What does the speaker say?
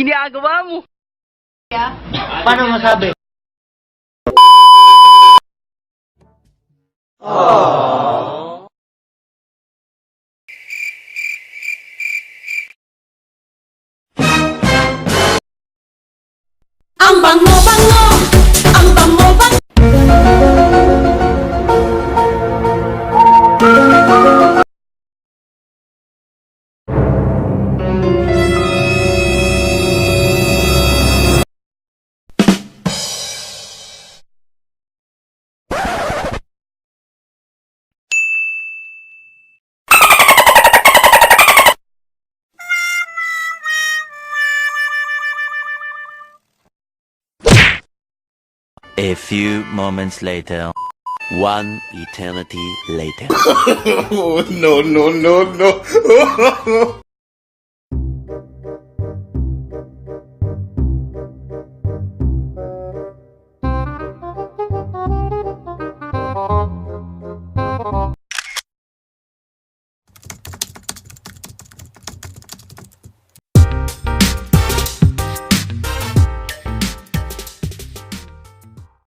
ginagawa mo? Paano masabi? Ang bango-bango, ang bango-bango. A few moments later. One eternity later. Oh, no, no, no, no.